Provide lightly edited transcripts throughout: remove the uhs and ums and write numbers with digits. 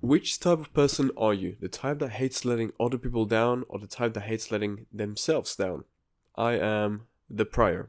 Which type of person are you? The type that hates letting other people down, or the type that hates letting themselves down? I am the prior.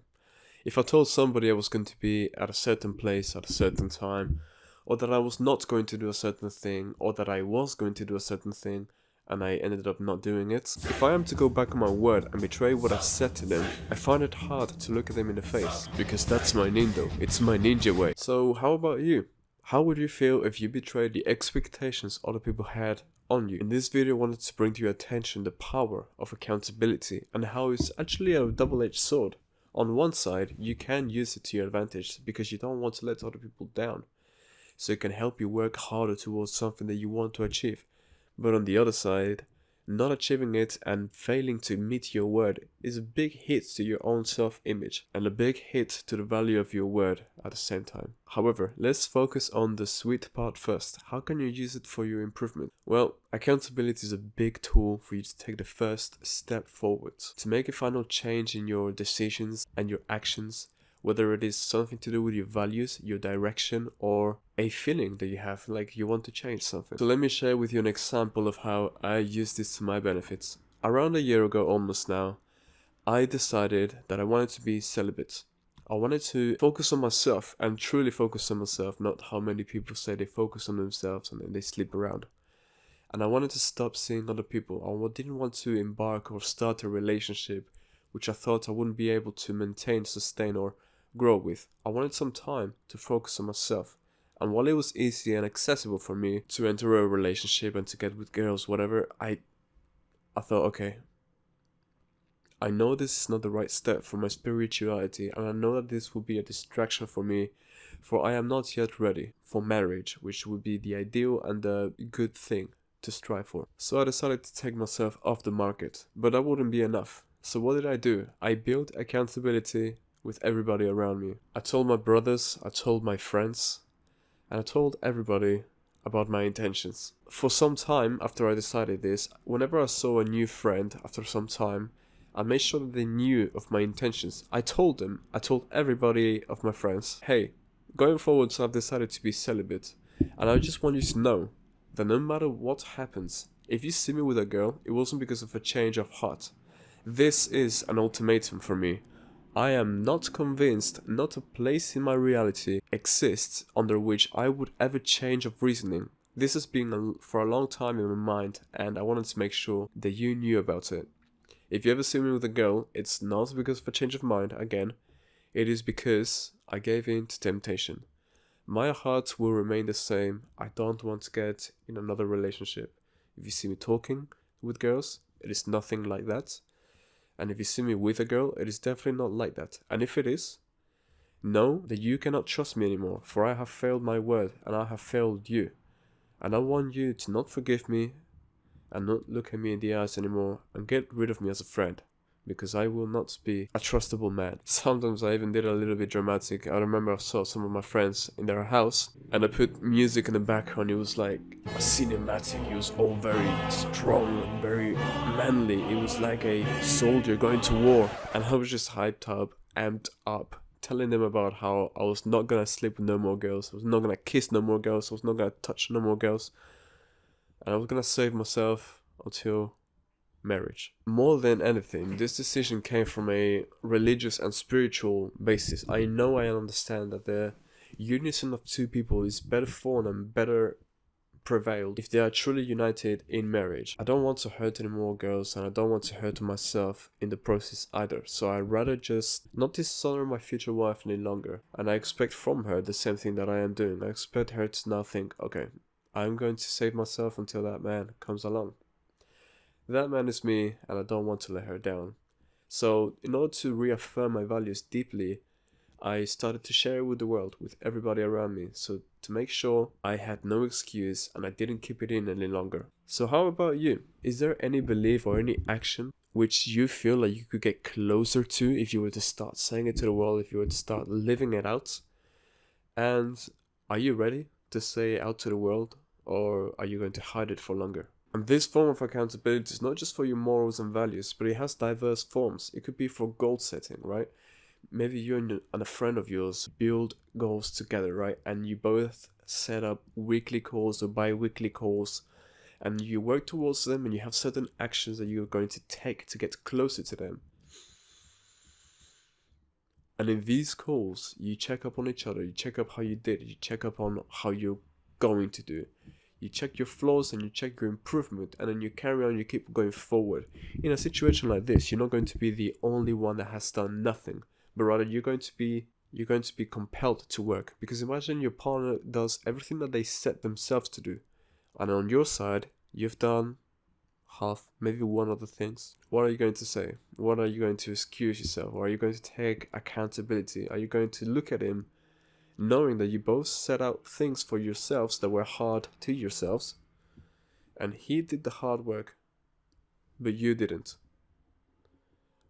If I told somebody I was going to be at a certain place at a certain time, or that I was not going to do a certain thing, or that I was going to do a certain thing, and I ended up not doing it, if I am to go back on my word and betray what I said to them, I find it hard to look at them in the face, because that's my nindo. It's my ninja way. So how about you? How would you feel if you betrayed the expectations other people had on you? In this video, I wanted to bring to your attention the power of accountability and how it's actually a double-edged sword. On one side, you can use it to your advantage because you don't want to let other people down, so it can help you work harder towards something that you want to achieve. But on the other side, not achieving it and failing to meet your word is a big hit to your own self-image and a big hit to the value of your word at the same time. However, let's focus on the sweet part first. How can you use it for your improvement? Well, accountability is a big tool for you to take the first step forward, to make a final change in your decisions and your actions, whether it is something to do with your values, your direction, or a feeling that you have, like you want to change something. So let me share with you an example of how I use this to my benefits. Around a year ago, almost now, I decided that I wanted to be celibate. I wanted to focus on myself and truly focus on myself, not how many people say they focus on themselves and then they sleep around. And I wanted to stop seeing other people. I didn't want to embark or start a relationship which I thought I wouldn't be able to maintain, sustain, or grow with. I wanted some time to focus on myself. And while it was easy and accessible for me to enter a relationship and to get with girls, whatever, I thought, okay, I know this is not the right step for my spirituality, and I know that this will be a distraction for me, for I am not yet ready for marriage, which would be the ideal and the good thing to strive for. So I decided to take myself off the market, but that wouldn't be enough. So what did I do? I built accountability with everybody around me. I told my brothers, I told my friends, and I told everybody about my intentions. For some time after I decided this, whenever I saw a new friend after some time, I made sure that they knew of my intentions. I told everybody of my friends, hey, going forward, so I've decided to be celibate, and I just want you to know that no matter what happens, if you see me with a girl, it wasn't because of a change of heart. This is an ultimatum for me. I am not convinced not a place in my reality exists under which I would ever change of reasoning. This has been for a long time in my mind, and I wanted to make sure that you knew about it. If you ever see me with a girl, it's not because of a change of mind, again. It is because I gave in to temptation. My heart will remain the same. I don't want to get in another relationship. If you see me talking with girls, it is nothing like that. And if you see me with a girl, it is definitely not like that. And if it is, know that you cannot trust me anymore, for I have failed my word and I have failed you. And I want you to not forgive me and not look at me in the eyes anymore and get rid of me as a friend, because I will not be a trustable man. Sometimes I even did a little bit dramatic. I remember I saw some of my friends in their house and I put music in the background. It was like a cinematic. It was all very strong and very manly. It was like a soldier going to war, and I was just hyped up, amped up, telling them about how I was not gonna sleep with no more girls, I was not gonna kiss no more girls, I was not gonna touch no more girls, and I was gonna save myself until marriage. More than anything, this decision came from a religious and spiritual basis. I know I understand that the unison of two people is better formed and better prevailed if they are truly united in marriage. I don't want to hurt any more girls, and I don't want to hurt myself in the process either. So I'd rather just not dishonor my future wife any longer. And I expect from her the same thing that I am doing. I expect her to now think, okay, I'm going to save myself until that man comes along. That man is me, and I don't want to let her down. So in order to reaffirm my values deeply, I started to share it with the world, with everybody around me, so to make sure I had no excuse and I didn't keep it in any longer. So how about you? Is there any belief or any action which you feel like you could get closer to if you were to start saying it to the world, if you were to start living it out? And are you ready to say it out to the world, or are you going to hide it for longer? And this form of accountability is not just for your morals and values, but it has diverse forms. It could be for goal setting, right? maybe you and a friend of yours build goals together, right? And you both set up weekly calls or bi-weekly calls, and you work towards them, and you have certain actions that you're going to take to get closer to them. And in these calls, you check up on each other, you check up how you did, you check up on how you're going to do. You check your flaws and you check your improvement, and then you carry on, you keep going forward. In a situation like this, you're not going to be the only one that has done nothing, but rather you're going to be compelled to work. Because imagine your partner does everything that they set themselves to do, and on your side, you've done half, maybe one of the things. What are you going to say? What are you going to excuse yourself? Or are you going to take accountability? Are you going to look at him knowing that you both set out things for yourselves that were hard to yourselves, and he did the hard work, but you didn't?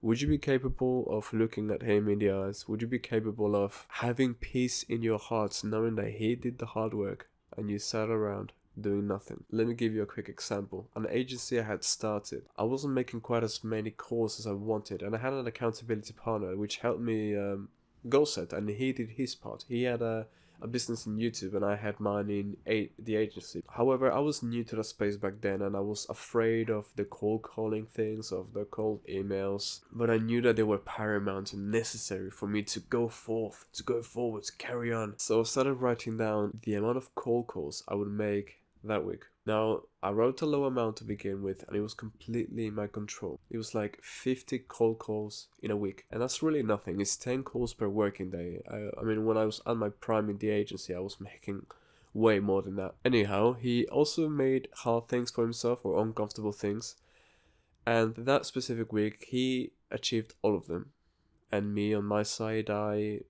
Would you be capable of looking at him in the eyes? Would you be capable of having peace in your hearts knowing that he did the hard work and you sat around doing nothing? Let me give you a quick example. An agency I had started, I wasn't making quite as many calls as I wanted, and I had an accountability partner which helped me goal set, and he did his part. He had a business in YouTube, and I had mine in the agency. However, I was new to the space back then, and I was afraid of the cold calling things, of the cold emails, but I knew that they were paramount and necessary for me to go forward, to carry on. So I started writing down the amount of cold calls I would make that week. Now, I wrote a low amount to begin with, and it was completely in my control. It was like 50 cold calls in a week, and that's really nothing. It's 10 calls per working day. I mean, when I was at my prime in the agency, I was making way more than that. Anyhow, he also made hard things for himself, or uncomfortable things, and that specific week, he achieved all of them. And me, on my side, I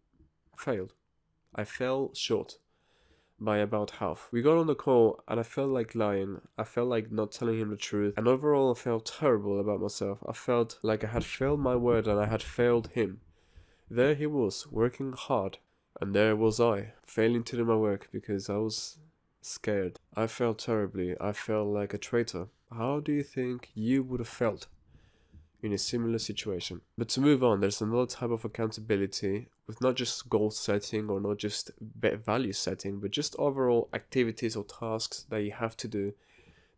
failed. I fell short by about half. We got on the call, and I felt like lying. I felt like not telling him the truth, and overall I felt terrible about myself. I felt like I had failed my word and I had failed him. There he was, working hard, and there was I, failing to do my work because I was scared. I felt terribly. I felt like a traitor. How do you think you would have felt in a similar situation? But to move on, there's another type of accountability with not just goal setting or not just value setting, but just overall activities or tasks that you have to do.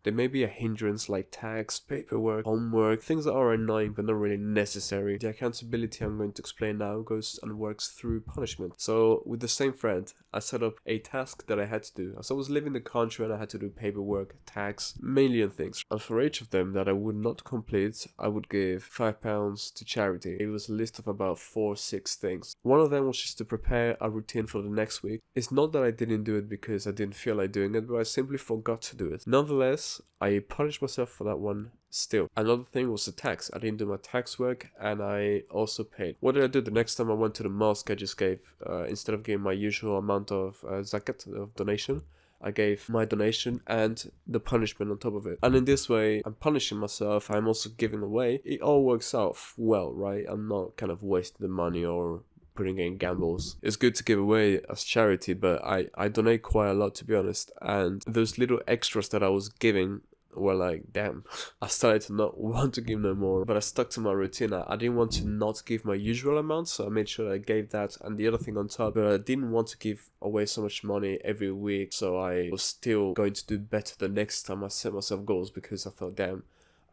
There may be a hindrance like tags, paperwork, homework, things that are annoying but not really necessary. The accountability I'm going to explain now goes and works through punishment. So with the same friend, I set up a task that I had to do. As I was leaving the country and I had to do paperwork, tags, million things. And for each of them that I would not complete, I would give £5 to charity. It was a list of about 4-6 things. One of them was just to prepare a routine for the next week. It's not that I didn't do it because I didn't feel like doing it, but I simply forgot to do it. Nonetheless, I punished myself for that one still. Another thing was the tax. I didn't do my tax work, and I also paid. What did I do? The next time I went to the mosque, I just gave, instead of giving my usual amount of zakat, of donation, I gave my donation and the punishment on top of it. And in this way, I'm punishing myself, I'm also giving away. It all works out well, right? I'm not kind of wasting the money or putting in gambles. It's good to give away as charity, but I donate quite a lot, to be honest. And those little extras that I was giving were like, damn, I started to not want to give no more, but I stuck to my routine. I didn't want to not give my usual amount, so I made sure I gave that and the other thing on top, but I didn't want to give away so much money every week, so I was still going to do better the next time I set myself goals, because I thought, damn,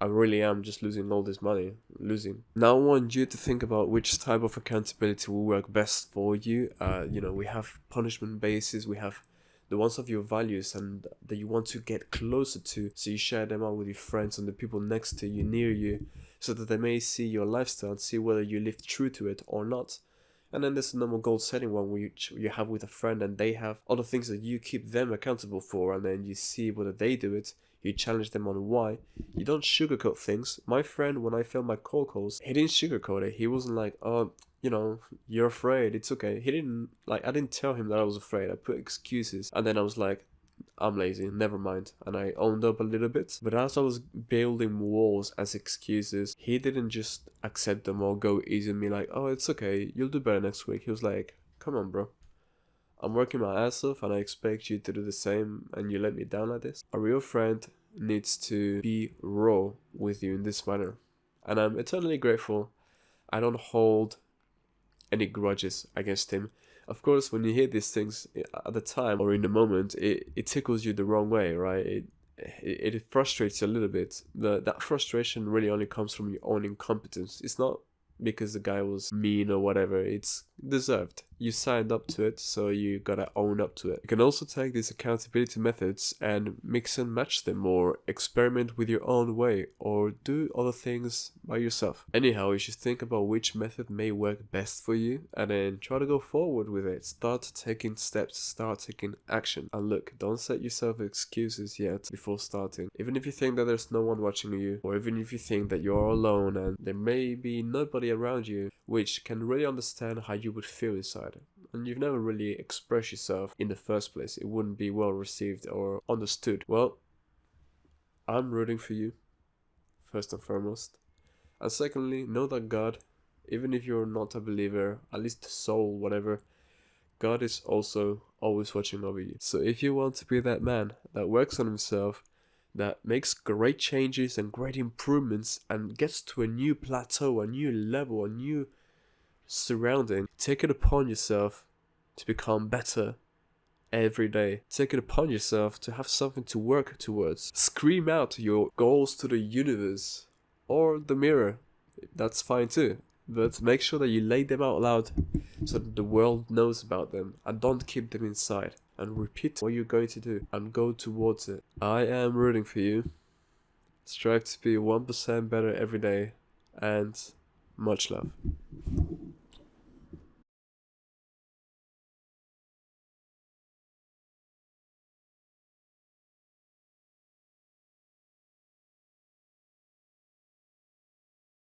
I really am just losing all this money. Now I want you to think about which type of accountability will work best for you. We have punishment bases, we have the ones of your values and that you want to get closer to, so you share them out with your friends and the people next to you, near you, so that they may see your lifestyle and see whether you live true to it or not. And then there's the normal goal setting one, which you have with a friend, and they have other things that you keep them accountable for, and then you see whether they do it. You challenge them on why. You don't sugarcoat things. My friend, when I filmed my call calls, he didn't sugarcoat it. He wasn't like, oh, you're afraid, it's okay. He didn't, I didn't tell him that I was afraid. I put excuses, and then I was like, I'm lazy, never mind. And I owned up a little bit. But as I was building walls as excuses, he didn't just accept them or go easy on me like, oh, it's okay, you'll do better next week. He was like, come on, bro. I'm working my ass off and I expect you to do the same, and you let me down like this. A real friend needs to be raw with you in this manner. And I'm eternally grateful. I don't hold any grudges against him. Of course, when you hear these things at the time or in the moment, it tickles you the wrong way, right? It frustrates you a little bit. That frustration really only comes from your own incompetence. It's not because the guy was mean or whatever. It's deserved. You signed up to it, so you gotta own up to it. You can also take these accountability methods and mix and match them, or experiment with your own way, or do other things by yourself. Anyhow, you should think about which method may work best for you and then try to go forward with it. Start taking steps, start taking action. And look, don't set yourself excuses yet before starting. Even if you think that there's no one watching you, or even if you think that you're alone and there may be nobody around you which can really understand how you would feel inside, and you've never really expressed yourself in the first place, it wouldn't be well received or understood. Well, I'm rooting for you, first and foremost. And secondly, know that God, even if you're not a believer, at least soul, whatever, God is also always watching over you. So if you want to be that man that works on himself, that makes great changes and great improvements and gets to a new plateau, a new level, a new surrounding, take it upon yourself to become better every day. Take it upon yourself to have something to work towards. Scream out your goals to the universe or the mirror. That's fine too. But make sure that you lay them out loud so that the world knows about them, and don't keep them inside. And repeat what you're going to do and go towards it. I am rooting for you. Strive to be 1% better every day, and much love.